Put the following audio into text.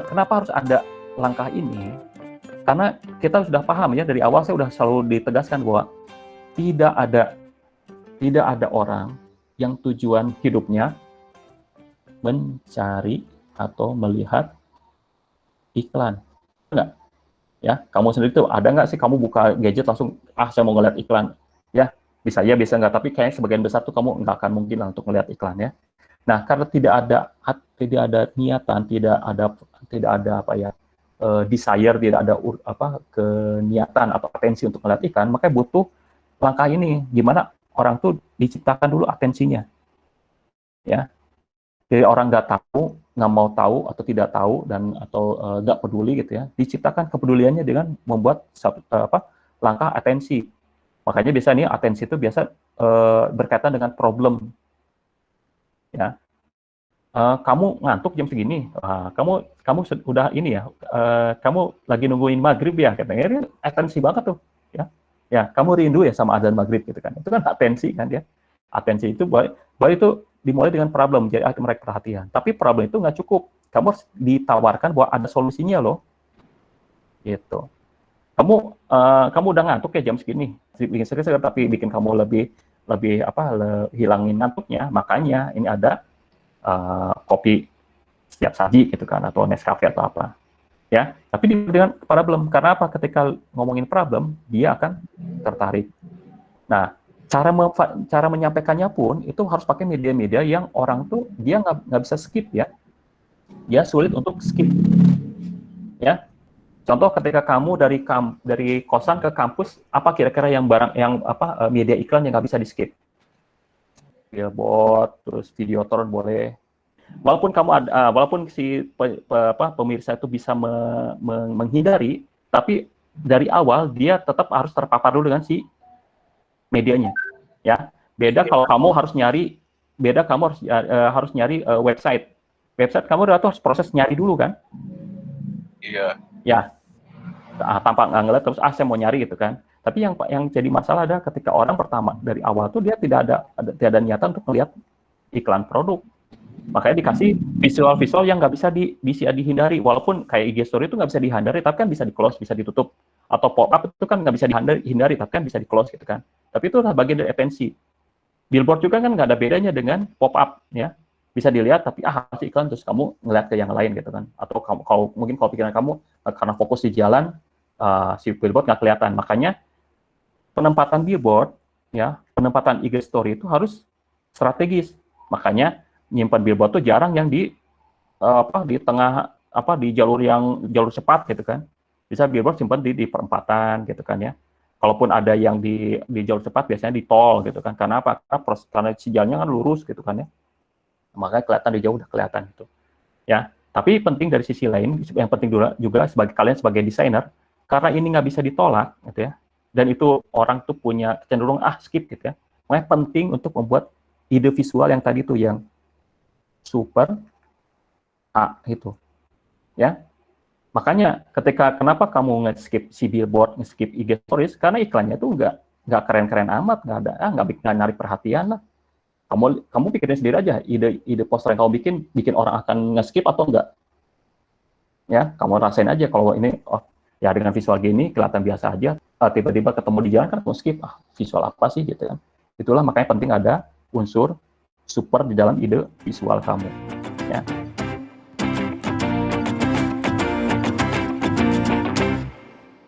Kenapa harus ada langkah ini? Karena kita sudah paham ya, dari awal saya sudah selalu ditegaskan bahwa tidak ada orang yang tujuan hidupnya mencari atau melihat iklan. Enggak? Ya, kamu sendiri tuh ada nggak sih kamu buka gadget langsung saya mau ngeliat iklan? Ya, bisa ya, bisa nggak. Tapi kayaknya sebagian besar tuh kamu nggak akan mungkin lah untuk ngeliat iklan ya. Nah, karena tidak ada niatan, tidak ada apa ya, desire, tidak ada keniatan atau atensi untuk melihat iklan, makanya butuh langkah ini. Gimana orang tuh diciptakan dulu atensinya, ya. Jadi orang nggak mau tahu atau tidak tahu atau nggak peduli gitu ya, diciptakan kepeduliannya dengan membuat langkah atensi. Makanya biasa nih atensi itu biasa berkaitan dengan problem, ya. Kamu ngantuk jam segini, kamu udah ini ya, kamu lagi nungguin maghrib ya, katanya ini atensi banget tuh, ya. Ya, kamu rindu ya sama azan maghrib gitu kan, itu kan atensi kan ya. Atensi itu boleh itu dimulai dengan problem, jadi mereka perhatian. Tapi problem itu nggak cukup, kamu harus ditawarkan bahwa ada solusinya loh, gitu. Kamu udah ngantuk ya jam segini, bikin serius tapi bikin kamu lebih hilangin ngantuknya, makanya ini ada kopi setiap saji gitu kan, atau Nescafe atau apa ya. Tapi dengan problem, karena apa? Ketika ngomongin problem dia akan tertarik. Nah, cara menyampaikannya pun itu harus pakai media-media yang orang tuh dia nggak bisa skip ya, dia sulit untuk skip ya. Contoh ketika kamu dari kosan ke kampus, apa kira-kira media iklan yang nggak bisa di skip? Billboard, terus Videotron boleh. Walaupun si pemirsa itu bisa menghindari, tapi dari awal dia tetap harus terpapar dulu dengan si medianya, ya. Beda kalau kamu harus nyari website. Website kamu harus proses nyari dulu kan? Iya. Ya, tanpa ngeliat terus saya mau nyari gitu kan. Tapi yang jadi masalah adalah ketika orang pertama dari awal tuh dia tidak ada niatan untuk melihat iklan produk. Makanya dikasih visual-visual yang nggak bisa dihindari. Walaupun kayak IG Story itu nggak bisa dihindari, tapi kan bisa di-close, bisa ditutup. Atau pop-up itu kan nggak bisa dihindari, tapi kan bisa di-close gitu kan. Tapi itu adalah bagian dari atensi. Billboard juga kan nggak ada bedanya dengan pop-up, ya. Bisa dilihat, tapi kasih iklan, terus kamu ngeliat ke yang lain gitu kan. Atau mungkin kalau pikiran kamu, karena fokus di jalan, si billboard nggak kelihatan. Makanya penempatan billboard, ya, penempatan IG Story itu harus strategis. Makanya nyimpan billboard tuh jarang yang di tengah di jalur cepat gitu kan. Bisa billboard simpan di perempatan gitu kan ya. Kalaupun ada yang di jalur cepat biasanya di tol gitu kan. Karena apa? Karena si jalannya kan lurus gitu kan ya. Makanya kelihatan di jauh udah kelihatan gitu. Ya. Tapi penting dari sisi lain, yang penting juga sebagai kalian sebagai desainer, karena ini nggak bisa ditolak gitu ya. Dan itu orang tuh punya cenderung skip gitu ya. Makanya penting untuk membuat ide visual yang tadi tuh yang super itu ya. Makanya kenapa kamu nge-skip si billboard, nge-skip IG stories, karena iklannya tuh nggak keren-keren amat, nggak narik perhatian lah. Kamu pikirin sendiri aja, ide poster yang kamu bikin orang akan nge-skip atau enggak, ya. Kamu rasain aja kalau ini ya dengan visual gini kelihatan biasa aja, tiba-tiba ketemu di jalan kan kamu skip, visual apa sih gitu kan. Itulah makanya penting ada unsur super di dalam ide visual kamu, ya.